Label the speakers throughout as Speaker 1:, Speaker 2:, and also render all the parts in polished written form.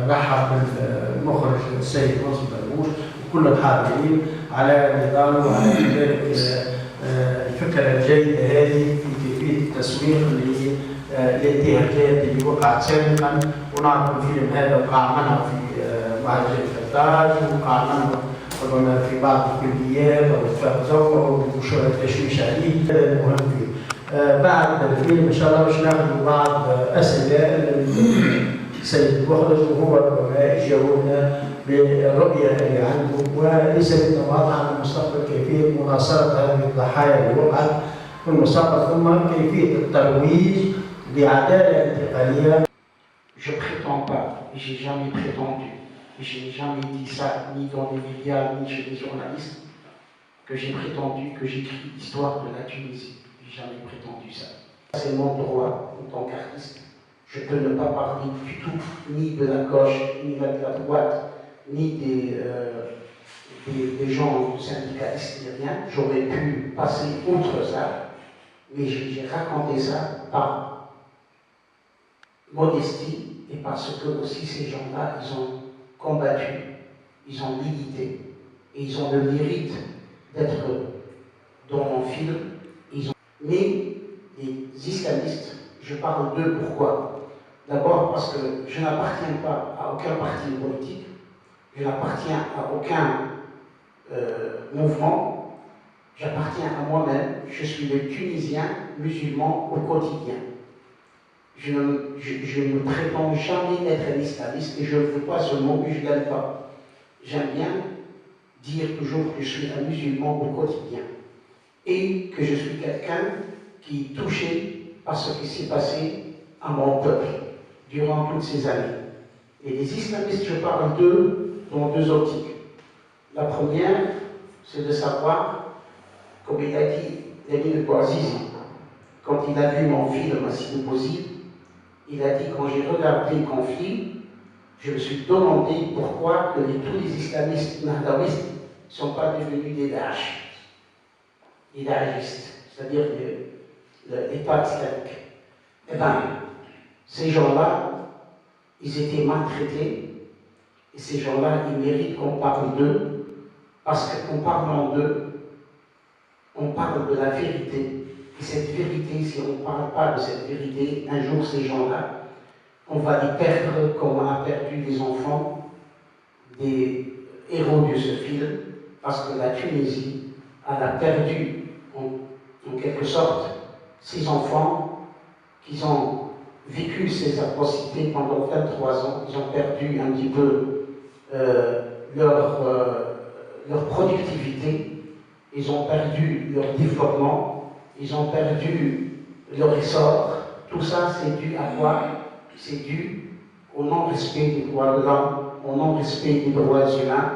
Speaker 1: رحب بالمخرج السيد ناصر درويش وكل الحاضرين على نضاله وعلى ذلك الفكرة الجيدة هذه في كيفية التسويق للانتهاكات اللي وقعت سابقا. ونعرف الفيلم هذا وقع منها في مهرجان فتاج، وقع منها ربما في بعض الكليات او التلفزيون او منشورات التشويش عليه. هذا المهم فيه. بعد الفيلم ان شاء الله باش ناخذ بعض اسئله السيد المخرج وهو يجاوبنا بالرؤيه اللي عنده، وليس بالتواضع على المستقبل كيفيه مناصره هذه الضحايا اللي وقعت في المستقبل، ثم كيفيه الترويج لعداله انتقاليه.
Speaker 2: Je ne prétends pas, et j'ai jamais prétendu, et je n'ai jamais dit ça ni dans les médias ni chez les journalistes, que j'ai prétendu que j'écris l'histoire de la Tunisie. Je n'ai jamais prétendu ça. C'est mon droit en tant qu'artiste. Je peux ne pas parler du tout, ni de la gauche, ni de la droite, ni des gens syndicalistes, ni rien. J'aurais pu passer outre ça, mais j'ai raconté ça par modestie et parce que aussi ces gens-là, ils ont combattu, ils ont milité, et ils ont le mérite d'être dans mon film. Mais les islamistes, je parle d'eux pourquoi? D'abord parce que je n'appartiens pas à aucun parti politique, je n'appartiens à aucun mouvement, j'appartiens à moi-même, je suis le Tunisien musulman au quotidien. Je ne prétends jamais être un islamiste et je ne veux pas ce mot que je n'aime pas. J'aime bien dire toujours que je suis un musulman au quotidien et que je suis quelqu'un qui est touché par ce qui s'est passé à mon peuple durant toutes ces années. Et les islamistes, je parle d'eux dans deux optiques. La première, c'est de savoir, comme il a dit Lamine Bouazizi, quand il a vu mon film Sidi Bouzid, il a dit, quand j'ai regardé le conflit, je me suis demandé pourquoi tous les islamistes nahdawistes ne sont pas devenus des Daesh, des Daeshistes, c'est-à-dire l'État islamique. Eh bien, ces gens-là, ils étaient maltraités, et ces gens-là, ils méritent qu'on parle d'eux, parce qu'en parlant d'eux, on parle de la vérité. Et cette vérité, si on ne parle pas de cette vérité, un jour ces gens-là, on va les perdre comme on a perdu les enfants des héros de ce film, parce que la Tunisie, elle a perdu en quelque sorte ces enfants qui ont vécu ces atrocités pendant 23 ans. Ils ont perdu un petit peu leur productivité, ils ont perdu leur développement, ils ont perdu leur essor. Tout ça, c'est dû à quoi? C'est dû au non-respect des droits de l'homme, au non-respect des droits humains,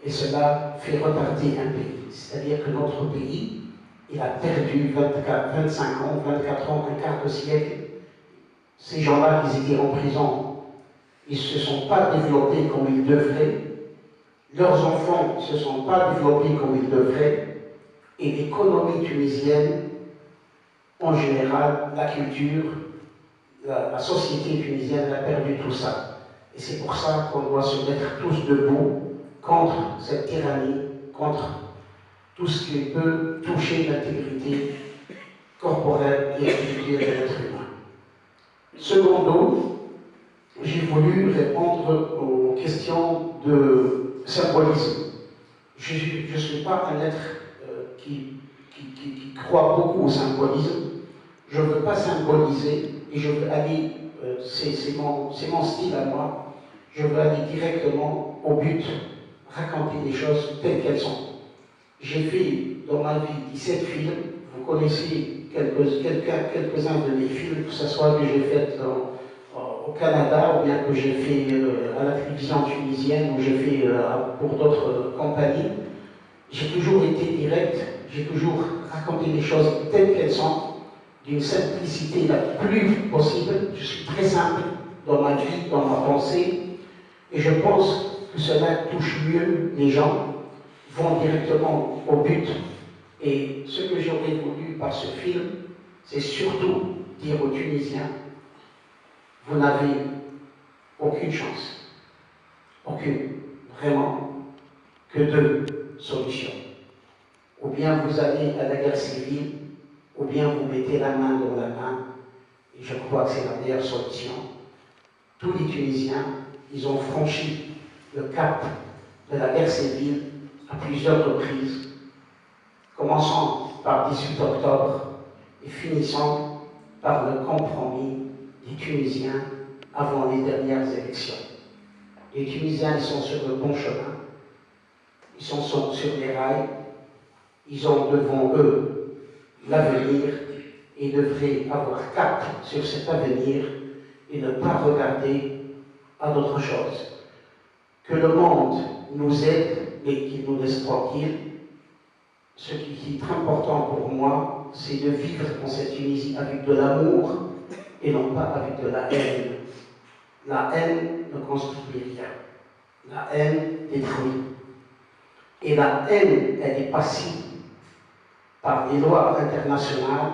Speaker 2: et cela fait retarder un pays. C'est-à-dire que notre pays, il a perdu 25 ans, 24 ans, un quart de siècle. Ces gens-là, qui étaient en prison, ils ne se sont pas développés comme ils devraient. Leurs enfants ne se sont pas développés comme ils devraient. Et l'économie tunisienne, en général, la culture, la société tunisienne a perdu tout ça. Et c'est pour ça qu'on doit se mettre tous debout contre cette tyrannie, contre tout ce qui peut toucher l'intégrité corporelle et individuelle de l'être humain. Secondo, j'ai voulu répondre aux questions de symbolisme. Je ne suis pas un être qui croit beaucoup au symbolisme. Je ne veux pas symboliser et je veux aller, c'est mon style à moi, je veux aller directement au but, raconter les choses telles qu'elles sont. J'ai fait dans ma vie 17 films, vous connaissez quelques-uns de mes films, que ce soit que j'ai fait au Canada ou bien que j'ai fait à la télévision tunisienne ou j'ai fait pour d'autres compagnies. J'ai toujours été direct, j'ai toujours raconté les choses telles qu'elles sont, d'une simplicité la plus possible. Je suis très simple dans ma vie, dans ma pensée, et je pense que cela touche mieux les gens, vont directement au but. Et ce que j'aurais voulu par ce film, c'est surtout dire aux Tunisiens, vous n'avez aucune chance. Aucune. Vraiment, que deux solutions. Ou bien vous allez à la guerre civile, ou bien vous mettez la main dans la main, et je crois que c'est la meilleure solution. Tous les Tunisiens, ils ont franchi le cap de la guerre civile à plusieurs reprises, commençant par 18 octobre et finissant par le compromis des Tunisiens avant les dernières élections. Les Tunisiens, ils sont sur le bon chemin, ils sont sur les rails, ils ont devant eux l'avenir et devraient avoir cap sur cet avenir et ne pas regarder à d'autres choses. Que le monde nous aide, mais qu'il nous laisse tranquilles. Ce qui est très important pour moi, c'est de vivre dans cette Tunisie avec de l'amour et non pas avec de la haine. La haine ne construit rien. La haine détruit. Et la haine, elle est passive par les lois internationales.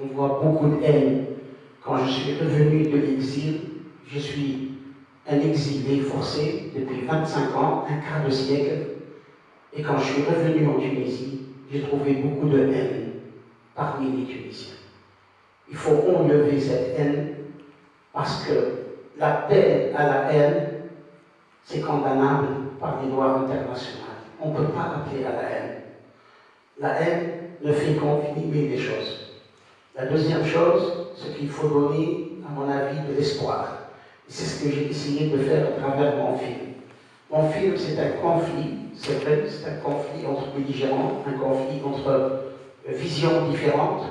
Speaker 2: On voit beaucoup de haine. Quand je suis revenu de l'exil, je suis un exilé forcé depuis 25 ans, un quart de siècle. Et quand je suis revenu en Tunisie, j'ai trouvé beaucoup de haine parmi les Tunisiens. Il faut enlever cette haine parce que l'appel à la haine, c'est condamnable par les lois internationales. On ne peut pas appeler à la haine. La haine ne fait qu'envenimer les choses. La deuxième chose, c'est qu'il faut donner, à mon avis, de l'espoir. C'est ce que j'ai essayé de faire à travers mon film. Mon film, c'est un conflit, c'est vrai, c'est un conflit entre belligérants, un conflit entre visions différentes,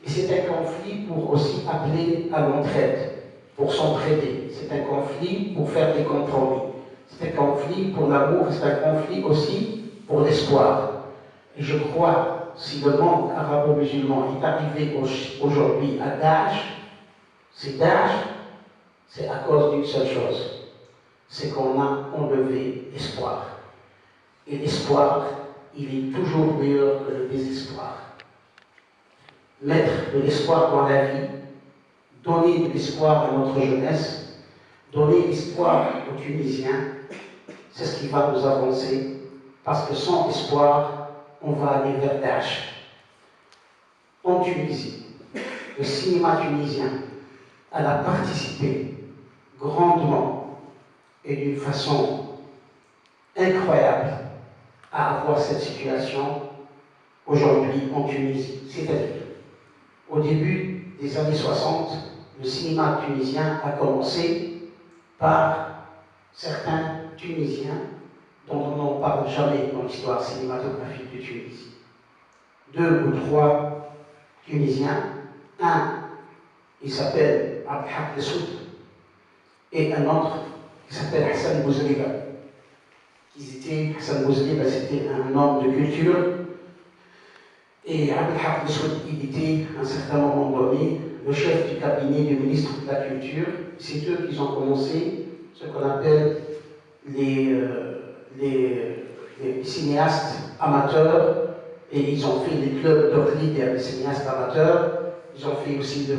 Speaker 2: mais c'est un conflit pour aussi appeler à l'entraide, pour s'entraider. C'est un conflit pour faire des compromis. C'est un conflit pour l'amour, c'est un conflit aussi pour l'espoir. Et je crois, si le monde arabo-musulman est arrivé aujourd'hui à Daesh, c'est à cause d'une seule chose, c'est qu'on a enlevé l'espoir. Et l'espoir, il est toujours meilleur que le désespoir. Mettre de l'espoir dans la vie, donner de l'espoir à notre jeunesse, donner l'espoir aux Tunisiens, c'est ce qui va nous avancer, parce que sans espoir, on va aller vers Daesh. En Tunisie, le cinéma tunisien, elle a participé grandement et d'une façon incroyable à avoir cette situation aujourd'hui en Tunisie. C'est-à-dire, au début des années 60, le cinéma tunisien a commencé par certains Tunisiens dont on n'en parle jamais dans l'histoire cinématographique de Tunisie. 2 ou 3 Tunisiens, un, il s'appelle Abdelhak Lessoud, et un autre qui s'appelle Hassan Bouzriba. Hassan Bouzriba, c'était un homme de culture, et Abdelhak Lessoud, il était, à un certain moment donné, le chef du cabinet du ministre de la Culture. C'est eux qui ont commencé ce qu'on appelle les cinéastes amateurs, et ils ont fait des clubs d'Orly des cinéastes amateurs. Ils ont fait aussi les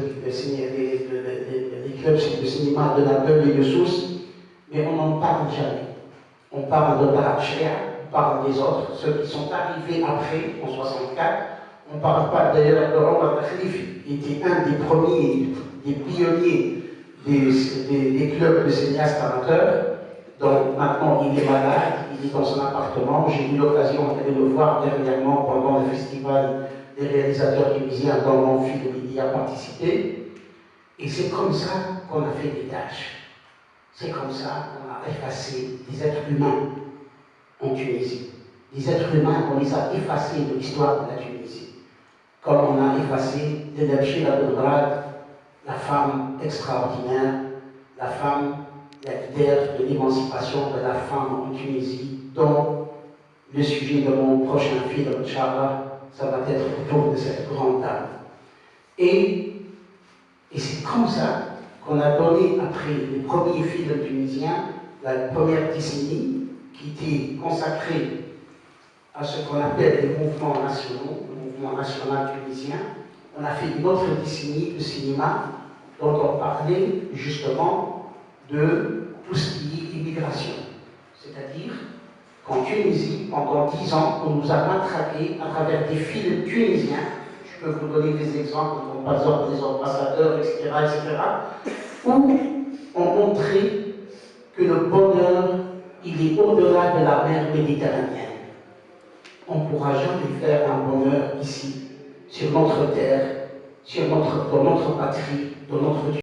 Speaker 2: clubs de cinéma de Naples et de Sousse, mais on n'en parle jamais. On parle de Barachia, on parle des autres, ceux qui sont arrivés après, en 64. On ne parle pas d'ailleurs de Omar Khalif, qui était un des premiers, des pionniers des clubs de cinéastes amateurs. Donc maintenant, il est malade, il est dans son appartement. J'ai eu l'occasion d'aller le voir dernièrement pendant le festival des réalisateurs tunisiens dans mon film, il y a participé. Et c'est comme ça qu'on a fait des tâches. C'est comme ça qu'on a effacé des êtres humains en Tunisie. Des êtres humains, on les a effacés de l'histoire de la Tunisie. Comme on a effacé Dedebchir Abdelgrad, la femme extraordinaire, la femme, la leader de l'émancipation de la femme en Tunisie, dont le sujet de mon prochain film, Inch'Allah, ça va être autour de cette grande dame. Et c'est comme ça qu'on a donné, après les premiers films tunisiens, la première décennie, qui était consacrée à ce qu'on appelle les mouvements nationaux, le mouvement national tunisien. On a fait une autre décennie de cinéma dont on parlait justement de tout ce qui est immigration. C'est-à-dire qu'en Tunisie, pendant 10 ans, on nous a matraqués à travers des films tunisiens. Je peux vous donner des exemples, comme par exemple des ambassadeurs, etc., où on montrait que le bonheur, il est au-delà de la mer Méditerranéenne. On ne pourra jamais faire un bonheur ici, sur notre terre, dans notre patrie, dans notre